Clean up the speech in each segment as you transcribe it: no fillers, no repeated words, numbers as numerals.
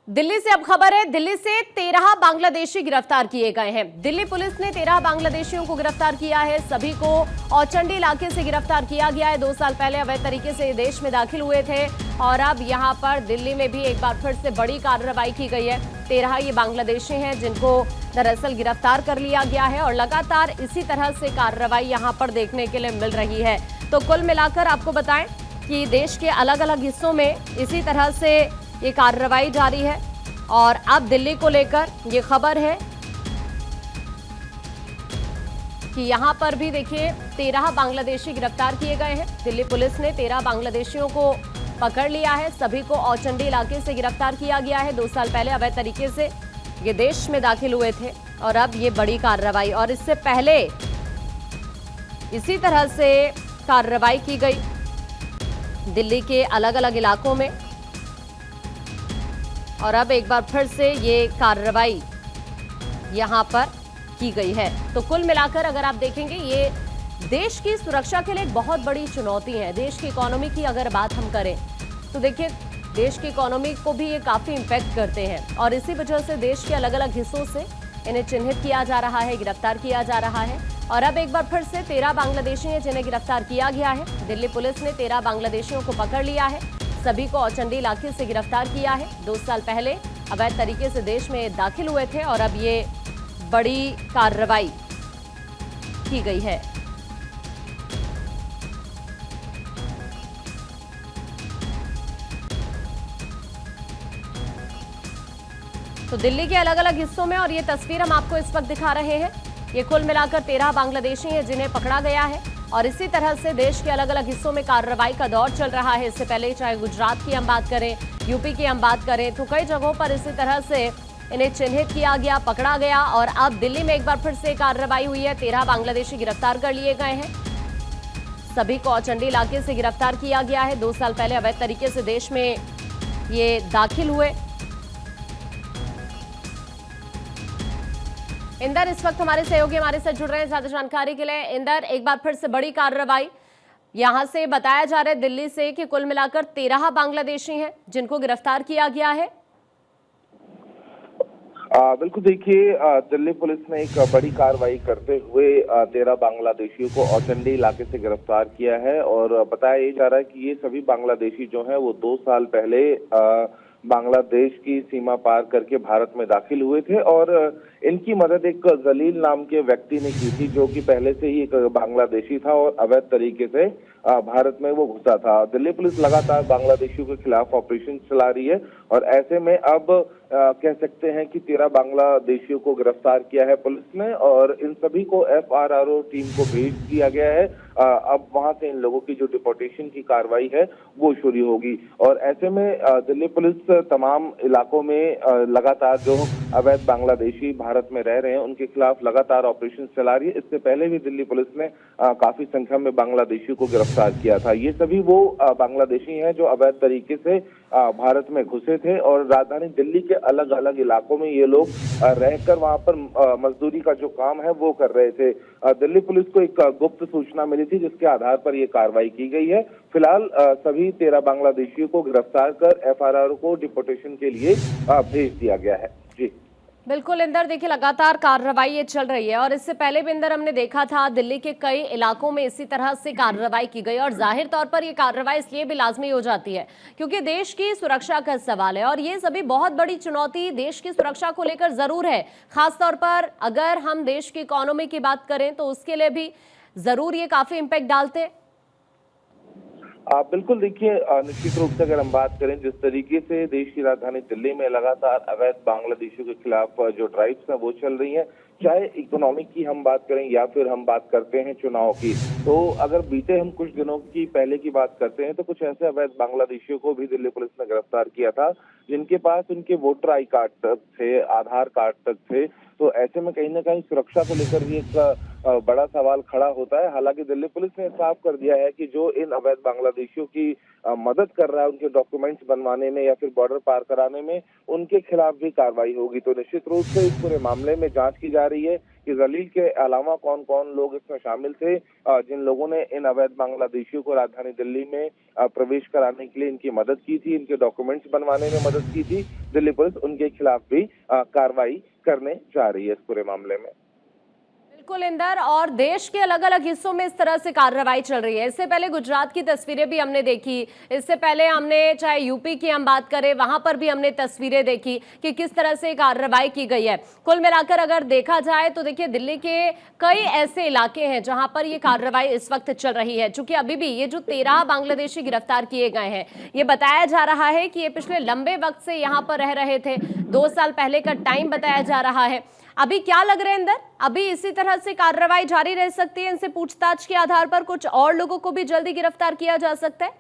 दिल्ली से अब खबर है। दिल्ली से 13 बांग्लादेशी गिरफ्तार किए गए हैं। दिल्ली पुलिस ने 13 बांग्लादेशियों को गिरफ्तार किया है। सभी को औचंडी इलाके से गिरफ्तार किया गया है। 2 साल पहले अवैध तरीके से देश में दाखिल हुए थे और अब यहां पर दिल्ली में भी एक बार फिर से बड़ी कार्रवाई की गई है। 13 ये बांग्लादेशी हैं जिनको दरअसल गिरफ्तार कर लिया गया है और लगातार इसी तरह से कार्रवाई यहां पर देखने के लिए मिल रही है। तो कुल मिलाकर आपको बताएं कि देश के अलग अलग हिस्सों में इसी तरह से ये कार्रवाई जारी है और अब दिल्ली को लेकर ये खबर है कि यहां पर भी देखिए 13 बांग्लादेशी गिरफ्तार किए गए हैं। दिल्ली पुलिस ने 13 बांग्लादेशियों को पकड़ लिया है। सभी को औचंडी इलाके से गिरफ्तार किया गया है। 2 साल पहले अवैध तरीके से ये देश में दाखिल हुए थे और अब ये बड़ी कार्रवाई, और इससे पहले इसी तरह से कार्रवाई की गई दिल्ली के अलग अलग इलाकों में और अब एक बार फिर से ये कार्रवाई यहां पर की गई है। तो कुल मिलाकर अगर आप देखेंगे ये देश की सुरक्षा के लिए एक बहुत बड़ी चुनौती है। देश की इकोनॉमी की अगर बात हम करें तो देखिए देश की इकोनॉमी को भी ये काफी इम्पैक्ट करते हैं और इसी वजह से देश के अलग अलग हिस्सों से इन्हें चिन्हित किया जा रहा है, गिरफ्तार किया जा रहा है। और अब एक बार फिर से 13 बांग्लादेशी हैं जिन्हें गिरफ्तार किया गया है। दिल्ली पुलिस ने 13 बांग्लादेशियों को पकड़ लिया है। सभी को औचंडी इलाके से गिरफ्तार किया है। 2 साल पहले अवैध तरीके से देश में दाखिल हुए थे और अब ये बड़ी कार्रवाई की गई है। तो दिल्ली के अलग अलग हिस्सों में, और ये तस्वीर हम आपको इस वक्त दिखा रहे हैं, ये कुल मिलाकर 13 बांग्लादेशी हैं जिन्हें पकड़ा गया है और इसी तरह से देश के अलग अलग हिस्सों में कार्रवाई का दौर चल रहा है। इससे पहले चाहे गुजरात की हम बात करें, यूपी की हम बात करें, तो कई जगहों पर इसी तरह से इन्हें चिन्हित किया गया, पकड़ा गया और अब दिल्ली में एक बार फिर से कार्रवाई हुई है। 13 बांग्लादेशी गिरफ्तार कर लिए गए हैं। सभी को औचंडी इलाके से गिरफ्तार किया गया है। 2 साल पहले अवैध तरीके से देश में ये दाखिल हुए। इंदर इस वक्त हमारे सहयोगी हमारे साथ जुड़ रहे हैं ज्यादा जानकारी के लिए। इंदर, एक बार फिर से बड़ी कार्रवाई यहां से बताया जा रहा है दिल्ली से कि कुल मिलाकर 13 बांग्लादेशी हैं जिनको गिरफ्तार किया गया है। बिल्कुल, देखिए दिल्ली पुलिस ने एक बड़ी कार्रवाई करते हुए 13 बांग्लादेशियों को औचंडी इलाके से गिरफ्तार किया है और बताया ये जा रहा है कि ये सभी बांग्लादेशी जो हैं वो 2 साल पहले बांग्लादेश की सीमा पार करके भारत में दाखिल हुए थे और इनकी मदद एक जलील नाम के व्यक्ति ने की थी जो कि पहले से ही एक बांग्लादेशी था और अवैध तरीके से भारत में वो घुसा था। दिल्ली पुलिस लगातार बांग्लादेशियों के खिलाफ ऑपरेशन चला रही है और ऐसे में अब कह सकते हैं कि 13 बांग्लादेशियों को गिरफ्तार किया है पुलिस ने और इन सभी को FRRO टीम को भेज दिया गया है। अब वहां से इन लोगों की जो डिपोर्टेशन की कार्रवाई है वो शुरू होगी और ऐसे में दिल्ली पुलिस तमाम इलाकों में लगातार जो अवैध बांग्लादेशी भारत में रह रहे हैं उनके खिलाफ लगातार ऑपरेशन चला रही है। इससे पहले भी दिल्ली पुलिस ने काफी संख्या में बांग्लादेशियों को गिरफ्तार किया था। ये सभी वो बांग्लादेशी हैं जो अवैध तरीके से भारत में घुसे थे और राजधानी दिल्ली के अलग अलग इलाकों में ये लोग रहकर वहां पर मजदूरी का जो काम है वो कर रहे थे। दिल्ली पुलिस को एक गुप्त सूचना मिली थी जिसके आधार पर यह कार्रवाई की गई है। फिलहाल सभी 13 बांग्लादेशियों को गिरफ्तार कर FRRO को डिपोर्टेशन के लिए भेज दिया गया है। जी बिल्कुल इंदर, देखिए लगातार कार्रवाई ये चल रही है और इससे पहले भी इंदर हमने देखा था दिल्ली के कई इलाकों में इसी तरह से कार्रवाई की गई और जाहिर तौर पर ये कार्रवाई इसलिए भी लाजमी हो जाती है क्योंकि देश की सुरक्षा का सवाल है और ये सभी बहुत बड़ी चुनौती देश की सुरक्षा को लेकर जरूर है। खासतौर पर अगर हम देश की इकोनॉमी की बात करें तो उसके लिए भी जरूर ये काफी इम्पैक्ट डालते हैं। बिल्कुल, देखिए निश्चित रूप से अगर हम बात करें जिस तरीके से देश की राजधानी दिल्ली में लगातार अवैध बांग्लादेशियों के खिलाफ जो ड्राइव्स हैं वो चल रही हैं, चाहे इकोनॉमिक की हम बात करें या फिर हम बात करते हैं चुनाव की, तो अगर बीते हम कुछ दिनों की पहले की बात करते हैं तो कुछ ऐसे अवैध बांग्लादेशियों को भी दिल्ली पुलिस ने गिरफ्तार किया था जिनके पास उनके वोटर आई कार्ड तक थे, आधार कार्ड तक थे। तो ऐसे में कहीं ना कहीं सुरक्षा को लेकर भी एक बड़ा सवाल खड़ा होता है। हालांकि दिल्ली पुलिस ने साफ कर दिया है कि जो इन अवैध बांग्लादेशियों की मदद कर रहा है उनके डॉक्यूमेंट्स बनवाने में या फिर बॉर्डर पार कराने में, उनके खिलाफ भी कार्रवाई होगी। तो निश्चित रूप से इस पूरे मामले में जांच की जा रही है कि जलील के अलावा कौन कौन लोग इसमें शामिल थे, जिन लोगों ने इन अवैध बांग्लादेशियों को राजधानी दिल्ली में प्रवेश कराने के लिए इनकी मदद की थी, इनके डॉक्यूमेंट्स बनवाने में मदद की थी। दिल्ली पुलिस उनके खिलाफ भी कार्रवाई करने जा रही है इस पूरे मामले में। बिल्कुल इंदर, और देश के अलग अलग हिस्सों में इस तरह से कार्रवाई चल रही है। इससे पहले गुजरात की तस्वीरें भी हमने देखी, इससे पहले हमने चाहे यूपी की हम बात करें वहां पर भी हमने तस्वीरें देखी कि किस तरह से कार्रवाई की गई है। कुल मिलाकर अगर देखा जाए तो देखिए दिल्ली के कई ऐसे इलाके हैं जहां पर ये कार्रवाई इस वक्त चल रही है। चूंकि अभी भी ये जो 13 बांग्लादेशी गिरफ्तार किए गए हैं, ये बताया जा रहा है कि ये पिछले लंबे वक्त से यहाँ पर रह रहे थे, 2 साल पहले का टाइम बताया जा रहा है। अभी क्या लग रहा है अंदर, अभी इसी तरह से कार्रवाई जारी रह सकती है? इनसे पूछताछ के आधार पर कुछ और लोगों को भी जल्दी गिरफ्तार किया जा सकता है?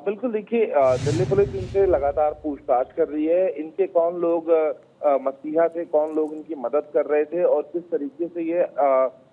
बिल्कुल, देखिए दिल्ली पुलिस इनसे लगातार पूछताछ कर रही है। इनके कौन लोग मसीहा थे, कौन लोग इनकी मदद कर रहे थे और किस तरीके से ये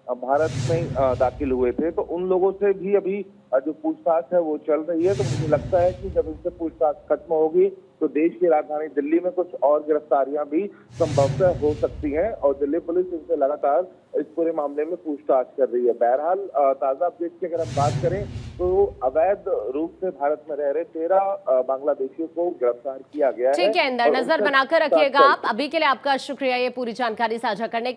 भारत में दाखिल हुए थे, तो उन लोगों से भी अभी जो पूछताछ है वो चल रही है। तो मुझे लगता है कि जब इनसे पूछताछ खत्म होगी तो देश की राजधानी दिल्ली में कुछ और गिरफ्तारियां भी संभवतः हो सकती हैं और दिल्ली पुलिस इनसे लगातार इस पूरे मामले में पूछताछ कर रही है। बहरहाल ताजा अपडेट की अगर हम बात करें तो अवैध रूप से भारत में रह रहे 13 बांग्लादेशियों को गिरफ्तार किया गया है। ठीक है इंदर, नजर बनाकर रखिएगा आप। अभी के लिए आपका शुक्रिया ये पूरी जानकारी साझा करने के लिए।